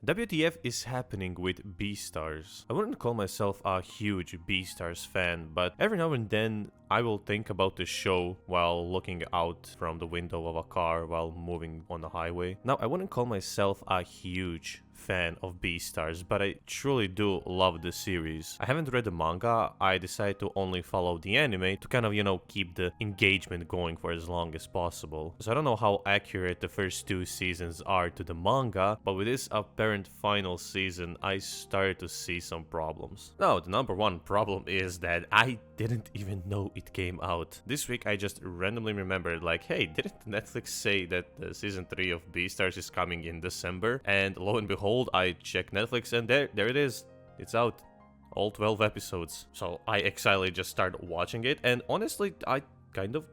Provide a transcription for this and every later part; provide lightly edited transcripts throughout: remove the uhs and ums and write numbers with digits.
WTF is happening with Beastars. I wouldn't call myself a huge Beastars fan, but every now and then I will think about the show while looking out from the window of a car while moving on the highway. Now, I wouldn't call myself a huge fan of Beastars, but I truly do love the series. I haven't read the manga. I decided to only follow the anime to kind of, keep the engagement going for as long as possible. So I don't know how accurate the first two seasons are to the manga, but with this apparent final season, I started to see some problems. Now, the number one problem is that I didn't even know it came out. This week I just randomly remembered like, hey, didn't Netflix say that the season 3 of Beastars is coming in December? And lo and behold, I check Netflix and there it is. It's out. All 12 episodes. So I excitedly just started watching it, and honestly, I kind of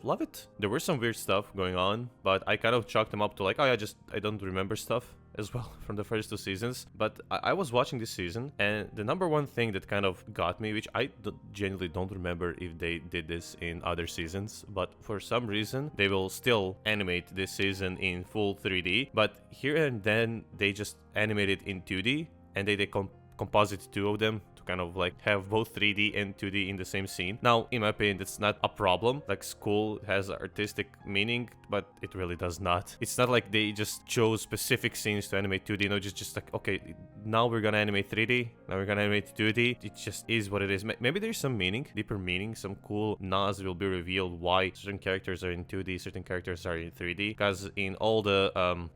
love it. There were some weird stuff going on, but I kind of chalked them up to like, oh, I don't remember stuff as well from the first two seasons. But I was watching this season, and the number one thing that kind of got me, which I genuinely don't remember if they did this in other seasons, but for some reason they will still animate this season in full 3D, but here and then they just animate it in 2D, and they composite two of them to kind of like have both 3D and 2D in the same scene. Now, in my opinion, that's not a problem. Like, school has artistic meaning, but it really does not. It's not like they just chose specific scenes to animate 2D, just like, okay, now we're gonna animate 3D, now we're gonna animate 2D. It just is what it is. Maybe there's some meaning, deeper meaning, some cool nods will be revealed why certain characters are in 2D, certain characters are in 3D, because in all the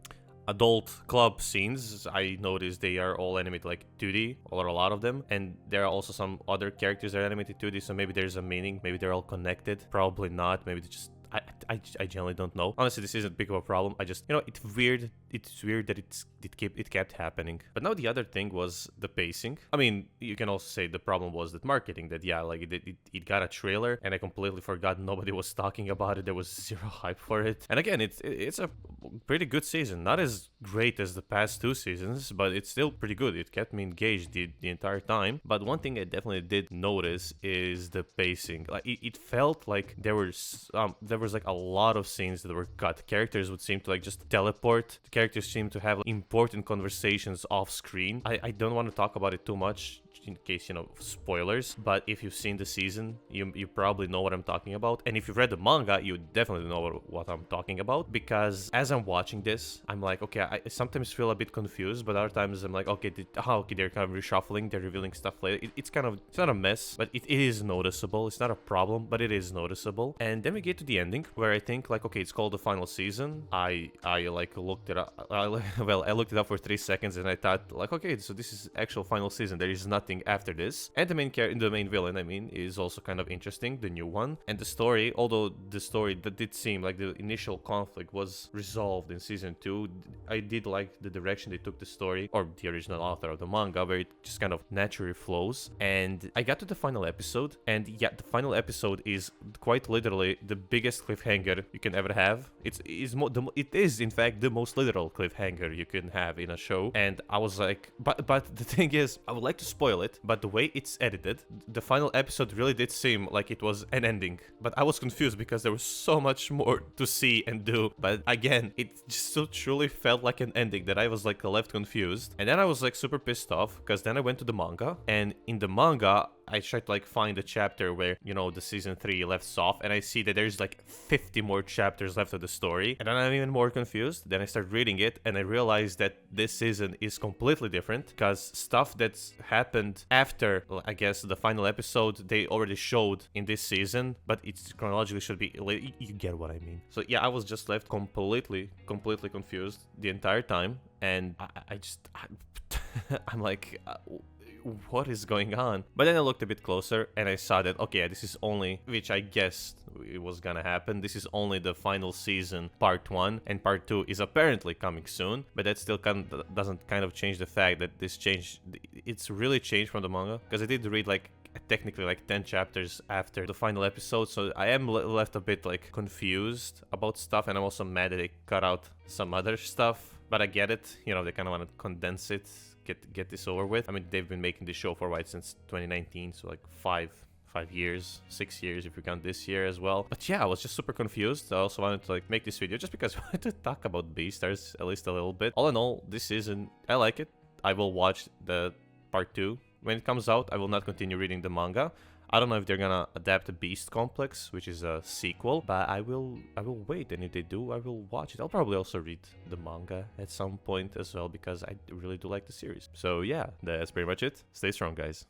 adult club scenes, I noticed they are all animated like 2D, or a lot of them, and there are also some other characters that are animated 2D, so maybe there's a meaning, maybe they're all connected, probably not, maybe they just I generally don't know. Honestly, this isn't big of a problem. I just, it's weird that it kept happening. But now the other thing was the pacing. I mean, you can also say the problem was that marketing, that it got a trailer and I completely forgot, nobody was talking about it. There was zero hype for it. And again, it's a pretty good season. Not as great as the past two seasons, but it's still pretty good. It kept me engaged the entire time. But one thing I definitely did notice is the pacing. Like, it felt like there was like a lot of scenes that were cut. Characters would seem to like just teleport. The characters seem to have important conversations off screen. I don't want to talk about it too much in case, spoilers, but if you've seen the season, you probably know what I'm talking about. And if you've read the manga, you definitely know what I'm talking about, because as I'm watching this, I'm like, okay, I sometimes feel a bit confused, but other times I'm like, okay, they're kind of reshuffling, they're revealing stuff later. It's not a mess, but it is noticeable. It's not a problem, but it is noticeable. And then we get to the ending, where I think like, okay, it's called the final season. I like looked it up. I looked it up for 3 seconds, and I thought like, okay, so this is actual final season. There is nothing after this. And the main villain, is also kind of interesting, the new one. And the story, although the story that did seem like the initial conflict was resolved in season 2, I did like the direction they took the story, or the original author of the manga, where it just kind of naturally flows. And I got to the final episode, and yeah, the final episode is quite literally the biggest cliffhanger you can ever have. It is in fact the most literal cliffhanger you can have in a show. And I was like, but the thing is, I would like to spoil it, but the way it's edited, the final episode really did seem like it was an ending. But I was confused because there was so much more to see and do. But again, it just so truly felt like an ending that I was like left confused. And then I was like super pissed off, because then I went to the manga, and in the manga, I tried to like find a chapter where, the season 3 left off, and I see that there's like 50 more chapters left of the story. And then I'm even more confused. Then I start reading it, and I realized that this season is completely different, because stuff that's happened after, I guess, the final episode, they already showed in this season, but it's chronologically should be, you get what I mean. So yeah, I was just left completely confused the entire time, and I'm like, what is going on? But then I looked a bit closer, and I saw that, okay, this is only, which I guessed it was gonna happen, this is only the final season part 1, and part 2 is apparently coming soon. But that still doesn't kind of change the fact that it's really changed from the manga, because I did read like technically like 10 chapters after the final episode, so I am left a bit like confused about stuff, and I'm also mad that they cut out some other stuff. But I get it, they kind of want to condense it, get this over with. I mean, they've been making this show for since 2019, so like 5 years, 6 years if we count this year as well. But yeah, I was just super confused. I also wanted to like make this video just because I wanted to talk about Beastars at least a little bit. All in all, this season, I like it. I will watch the part 2 when it comes out. I will not continue reading the manga. I don't know if they're gonna adapt the Beast Complex, which is a sequel, but I will wait, and if they do, I will watch it. I'll probably also read the manga at some point as well, because I really do like the series. So yeah, that's pretty much it. Stay strong, guys.